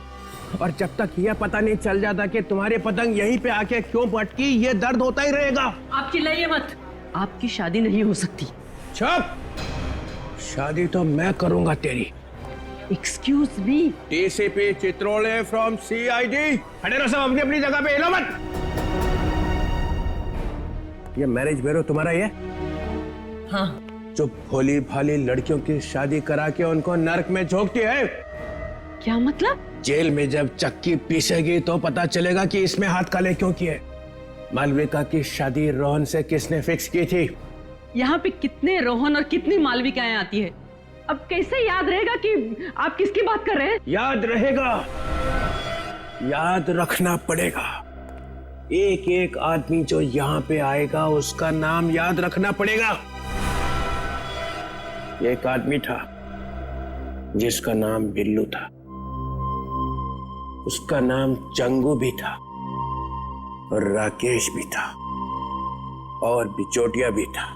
C: और जब तक यह पता नहीं चल जाता कि तुम्हारी पतंग यहीं पे आके क्यों पटकी, ये दर्द होता ही रहेगा।
K: आप चिल्लाइए मत, आपकी शादी नहीं हो सकती।
C: चुप! शादी तो मैं करूंगा तेरी।
K: Excuse me.
C: DCP Chitrole from CID. खड़े रहो सब अपनी अपनी जगह पे, हिलो मत। ये मैरिज ब्यूरो तुम्हारा ही है?
K: हाँ।
C: जो भोली भाली लड़कियों की शादी करा के उनको नर्क में झोंकती है।
K: क्या मतलब?
C: जेल में जब चक्की पीसेगी तो पता चलेगा कि इसमें हाथ काले क्यों किए। मालविका की शादी रोहन से किसने फिक्स की थी?
K: यहाँ पे कितने रोहन और कितनी मालविकाएं आती है, अब कैसे याद रहेगा कि आप किसकी बात कर रहे हैं?
C: याद रहेगा, याद रखना पड़ेगा। एक एक आदमी जो यहाँ पे आएगा उसका नाम याद रखना पड़ेगा। एक आदमी था जिसका नाम बिल्लू था, उसका नाम चंगू भी था और राकेश भी था और बिचौटिया भी था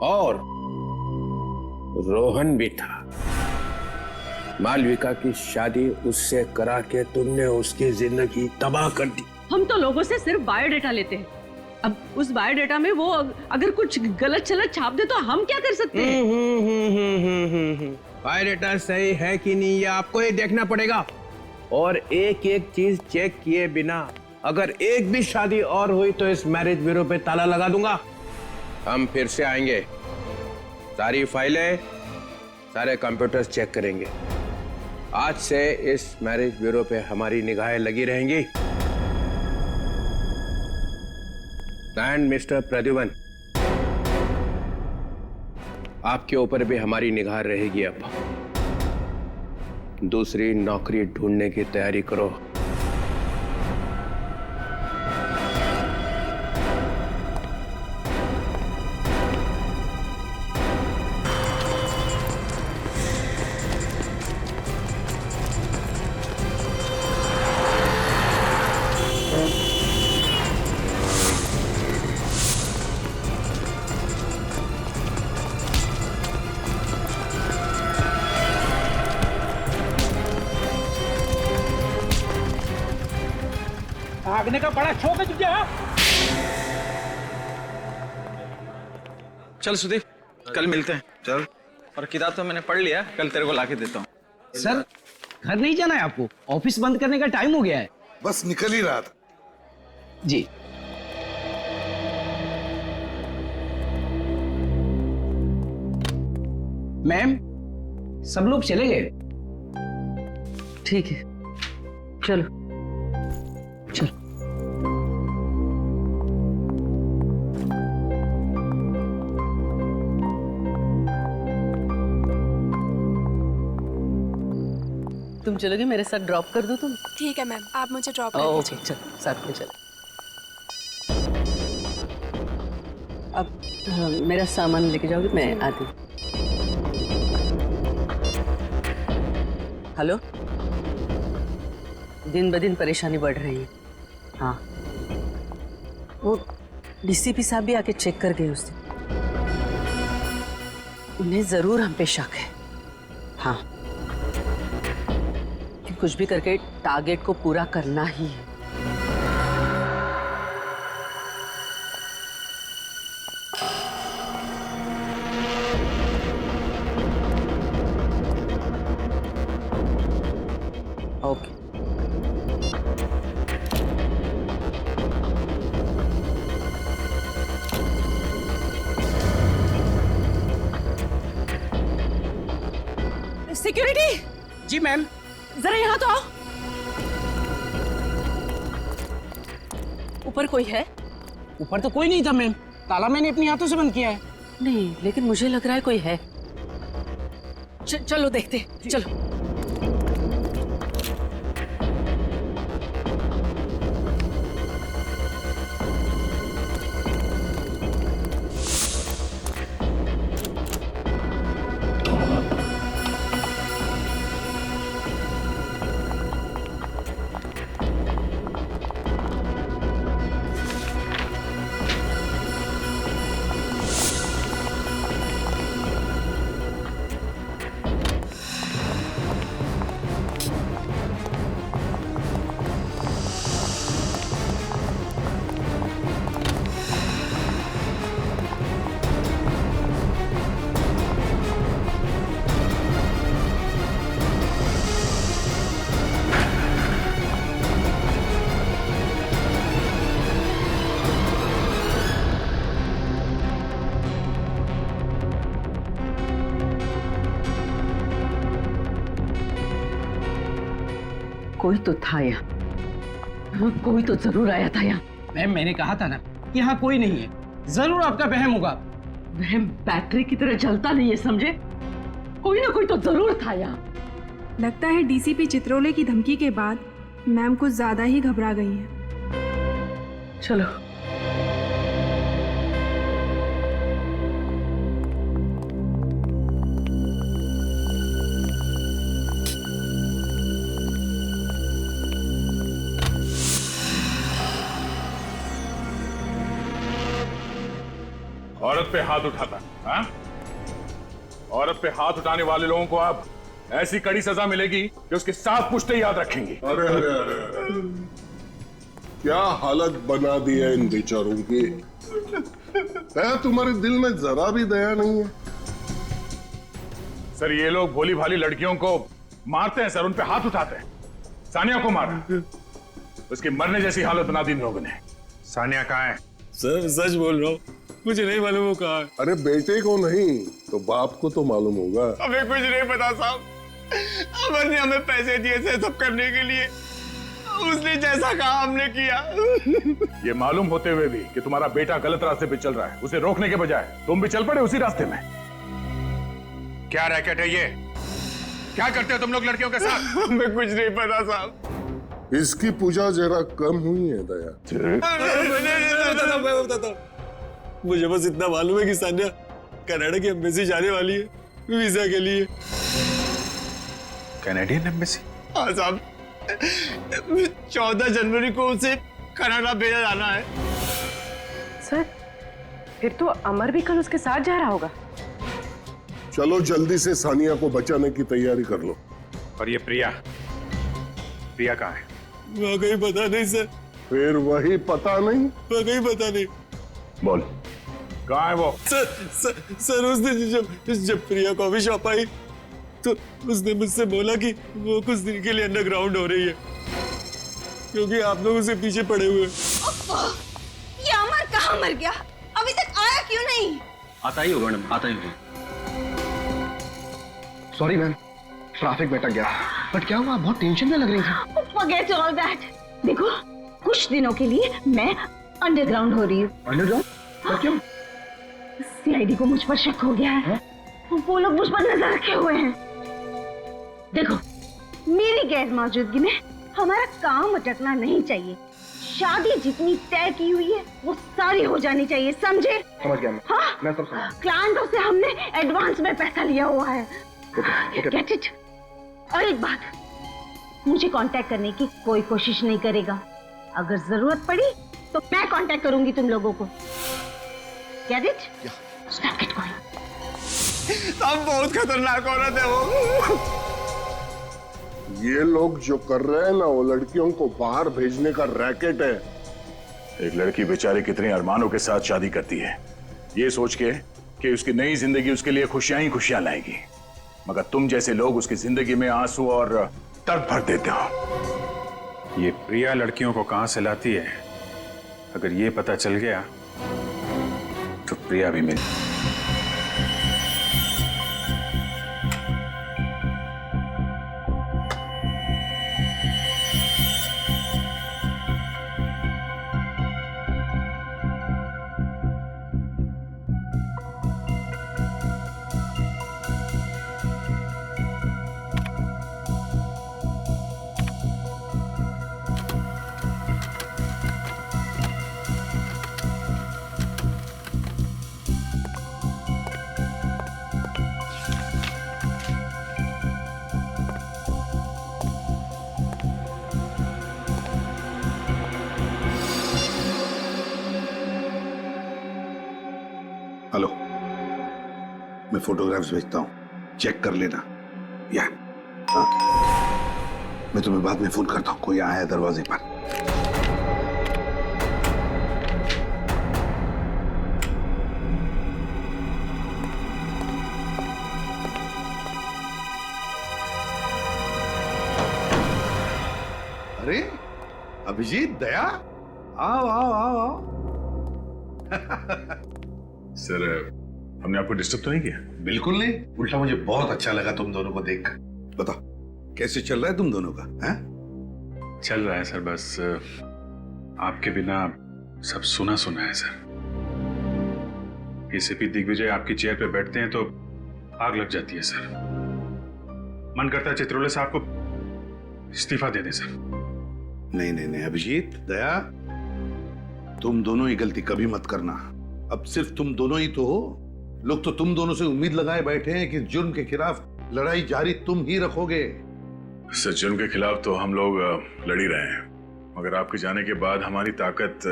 C: और रोहन भी था मालविका की शादी उससे करा के तुमने उसकी जिंदगी तबाह कर दी।
K: हम तो लोगों से सिर्फ बायोडेटा लेते हैं। अब उस बायोडेटा में वो अगर कुछ गलत चलत छाप दे तो हम क्या कर सकते हैं?
C: बायोडेटा सही है कि नहीं ये आपको ही देखना पड़ेगा, और एक एक चीज चेक किए बिना अगर एक भी शादी और हुई तो इस मैरिज ब्यूरो पे ताला लगा दूंगा। हम फिर से आएंगे, सारी फाइलें, सारे कंप्यूटर्स चेक करेंगे। आज से इस मैरिज ब्यूरो पे हमारी निगाहें लगी रहेंगी। एंड मिस्टर प्रद्युमन, आपके ऊपर भी हमारी निगाह रहेगी। अब दूसरी नौकरी ढूंढने की तैयारी करो।
M: भागने का बड़ा शौक है तुझे? हाँ?
O: चल सुदीप, कल मिलते हैं। चल। और किताब तो मैंने पढ़ लिया, कल तेरे को लाके देता हूँ।
M: सर, घर नहीं जाना है आपको? ऑफिस बंद करने का टाइम हो गया है।
E: बस निकल ही रहा था।
M: जी। मैम, सब लोग चले गए।
K: ठीक है, चलो चलो। तुम चलोगे मेरे साथ? ड्रॉप कर दो तुम?
D: ठीक है मैम, आप मुझे ड्रॉप कर
K: ओके,
D: दीजिए।
K: चलो साथ में चलो। अब मेरा सामान लेके जाओगे? मैं आती हूँ। हेलो, दिन ब दिन परेशानी बढ़ रही है। हाँ, वो डीसीपी साहब भी आके चेक कर गए उस दिन। उन्हें जरूर हम पे शक है। हाँ, कुछ भी करके टारगेट को पूरा करना ही है। ओके।
S: सिक्योरिटी
M: जी मैम।
S: जरा यहाँ तो आओ। ऊपर कोई है?
M: ऊपर तो कोई नहीं था मैम, ताला मैंने अपने हाथों से बंद किया है।
K: नहीं, लेकिन मुझे लग रहा है कोई है।
S: चलो देखते, चलो।
K: कोई तो था यहाँ, कोई तो जरूर आया था यहाँ।
M: मैम, मैंने कहा था ना कि यहाँ कोई नहीं है। जरूर आपका वहम होगा।
K: वहम बैटरी की तरह जलता नहीं है, समझे? कोई ना कोई तो जरूर था यहाँ।
D: लगता है डीसीपी चित्रोले की धमकी के बाद मैम कुछ ज्यादा ही घबरा गई हैं।
K: चलो।
G: औरत पे हाथ उठाता, हाँ? औरत पे हाथ उठाने वाले लोगों को अब ऐसी कड़ी सजा मिलेगी कि उसके साथ पुश्ते याद रखेंगी।
F: अरे अरे अरे, अरे। क्या हालत बना दी है इन बेचारों की। दया तुम्हारे दिल में जरा भी दया नहीं है।
G: सर ये लोग भोली भाली लड़कियों को मारते हैं सर, उन पे हाथ उठाते हैं। सानिया को मारा, उसकी मरने जैसी हालत बना दी इन लोगों ने। सानिया कहाँ है?
P: सर सच बोल रहा हूँ, मुझे नहीं मालूम वो कहाँ है।
F: अरे बेटे को नहीं तो बाप को तो मालूम होगा।
P: हमें कुछ नहीं पता साहब, अमर ने हमें पैसे दिए थे सब करने के लिए, उसने जैसा कहा हमने किया।
G: ये मालूम होते हुए भी कि तुम्हारा बेटा गलत रास्ते पे चल रहा है, उसे रोकने के बजाय तुम भी चल पड़े उसी रास्ते में। क्या रैकेट है ये? क्या करते हो तुम लोग लड़कियों के साथ?
P: हमें कुछ नहीं पता साहब।
F: इसकी पूजा जरा कम हुई है दया।
P: मैं बताता हूँ, मुझे बस इतना मालूम है कि सानिया कनाडा की एम्बेसी जाने वाली है वीजा के लिए।
G: Canadian embassy?
P: हाँ साहब, 14 जनवरी को उसे कनाडा भेजा जाना है।
S: सर फिर तो अमर भी कल उसके साथ जा रहा होगा।
F: चलो जल्दी से सानिया को बचाने की तैयारी कर लो।
G: और ये प्रिया, प्रिया कहाँ है?
P: वाकई पता नहीं सर।
F: फिर वही पता नहीं?
P: वाकई पता नहीं।
G: बोल कहाँ है वो?
P: सर उस दिन जब प्रिया कॉफी शॉप आई तो उसने मुझसे बोला कि वो कुछ दिन के लिए अंडरग्राउंड हो रही है क्योंकि आप लोग उसे पीछे पड़े हुए।
N: ये अमर कहाँ मर गया? अभी तक आया क्यों नहीं?
O: आता ही होगा मैडम, आता ही होगा।
A: सॉरी मैम, ट्रैफिक में अटक गया। बट क्या हुआ? बहुत टेंशन में लग रही थी।
N: Forget all that. देखो कुछ दिनों के लिए मैं अंडरग्राउंड हो रही हूँ।
A: अंडरग्राउंड? पर क्यों?
N: सीआईडी को मुझ पर शक हो गया है। वो लोग मुझ पर नजर रखे हुए हैं। देखो मेरी गैर मौजूदगी में हमारा काम अटकना नहीं चाहिए। शादी जितनी तय की हुई है वो सारी हो जानी चाहिए, समझे?
A: समझ गया मैं।
N: हाँ?
A: मैं सब समझ।
N: क्लाइंटों से हमने एडवांस में पैसा लिया हुआ है।
A: Okay.
N: Get it? और एक बात, मुझे कांटेक्ट करने की कोई कोशिश नहीं करेगा। अगर जरूरत पड़ी तो मैं कांटेक्ट करूंगी तुम लोगों को। Get it? Stop it going.
P: आप बहुत खतरनाक औरत है वो।
F: ये लोग जो कर रहे हैं ना वो लड़कियों को बाहर भेजने का रैकेट है।
G: एक लड़की बेचारी कितने अरमानों के साथ शादी करती है, ये सोच के कि उसकी नई जिंदगी उसके लिए खुशियां ही खुशियां लाएगी, मगर तुम जैसे लोग उसकी जिंदगी में आंसू और दर्द भर देते हो। ये प्रिया लड़कियों को कहां से लाती है, अगर ये पता चल गया तो प्रिया भी मिल।
E: हेलो, मैं फोटोग्राफ्स भेजता हूँ, चेक कर लेना। या हाँ, मैं तुम्हें बाद में फोन करता हूँ। कोई आया है दरवाजे पर। अरे अभिजीत, दया, आओ आओ आओ आओ।
G: सर हमने आपको डिस्टर्ब तो नहीं किया?
E: बिल्कुल नहीं, उल्टा मुझे बहुत अच्छा लगा तुम दोनों को देखकर। बताओ कैसे चल रहा है तुम दोनों का? हैं?
G: चल रहा है सर, बस आपके बिना सब सुना सुना है सर। एसीपी दिग्विजय आपकी चेयर पे बैठते हैं तो आग लग जाती है सर। मन करता है चित्रोले साहब को इस्तीफा दे दें सर।
E: नहीं नहीं नहीं अभिजीत, दया, तुम दोनों ही गलती कभी मत करना। अब सिर्फ तुम दोनों ही तो हो। लोग तो तुम दोनों से उम्मीद लगाए बैठे हैं कि जुर्म के खिलाफ लड़ाई जारी तुम ही रखोगे।
G: सर जुर्म के खिलाफ तो हम लोग लड़ ही रहे हैं, मगर आपके जाने के बाद हमारी ताकत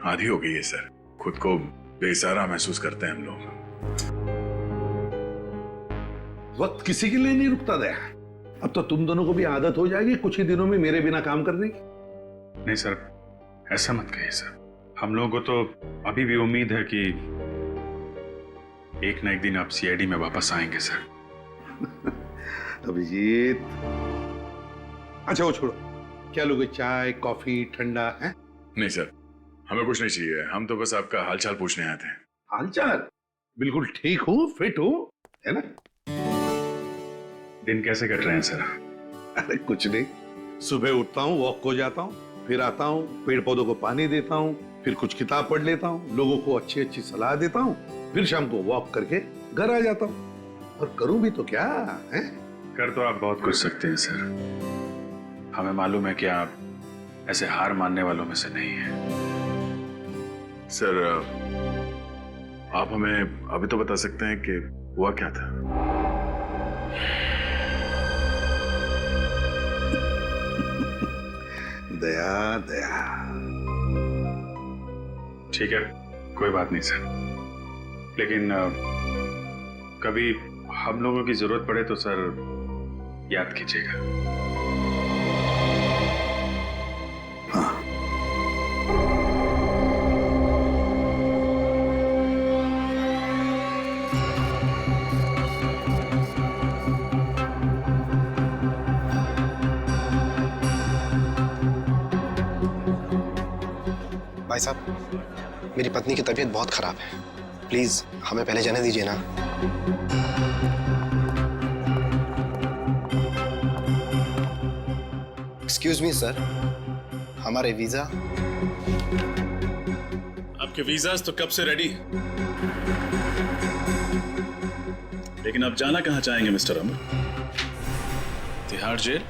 G: आधी हो गई है सर। खुद को बेसहारा महसूस करते हैं हम लोग।
E: वक्त किसी के लिए नहीं रुकता दया। अब तो तुम दोनों को भी आदत हो जाएगी कुछ ही दिनों में मेरे बिना काम करने की।
G: नहीं सर, ऐसा मत कहिए सर। हम लोगों को तो अभी भी उम्मीद है कि एक ना एक दिन आप सीआईडी में वापस आएंगे सर।
E: अभिजीत, अच्छा वो छोड़ो, क्या लोगे, चाय कॉफी ठंडा है?
G: नहीं सर, हमें कुछ नहीं चाहिए, हम तो बस आपका हालचाल पूछने आए थे।
E: हालचाल? बिल्कुल ठीक हूँ, फिट हूँ, है ना?
G: दिन कैसे कट रहे हैं सर?
E: अरे कुछ नहीं, सुबह उठता हूँ, वॉक को जाता हूँ, फिर आता हूँ, पेड़ पौधों को पानी देता हूँ, फिर कुछ किताब पढ़ लेता हूँ, लोगों को अच्छी अच्छी सलाह देता हूँ, फिर शाम को वॉक करके घर आ जाता हूँ। और करूँ भी तो क्या है?
G: कर तो आप बहुत कुछ सकते हैं सर, हमें मालूम है कि आप ऐसे हार मानने वालों में से नहीं हैं। सर, आप हमें अभी तो बता सकते हैं कि हुआ क्या था?
E: दया दया।
G: ठीक है, कोई बात नहीं सर, लेकिन कभी हम लोगों की जरूरत पड़े तो सर याद कीजिएगा।
E: हाँ।
J: भाई साहब, मेरी पत्नी की तबीयत बहुत खराब है, प्लीज हमें पहले जाने दीजिए ना। एक्सक्यूज मी सर, हमारे वीजा।
G: आपके वीजास तो कब से रेडी, लेकिन आप जाना कहां चाहेंगे मिस्टर अमर? तिहाड़ जेल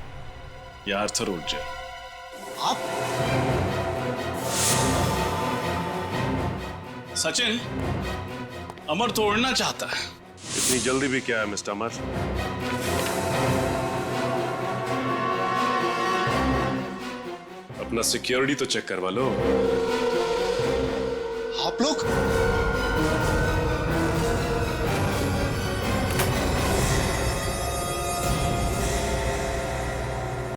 G: या आर्थर रोड जेल?
J: आप
G: सचिन, अमर तो उड़ना चाहता है।
F: इतनी जल्दी भी क्या है मिस्टर अमर?
G: अपना सिक्योरिटी तो चेक करवा लो।
J: आप लोग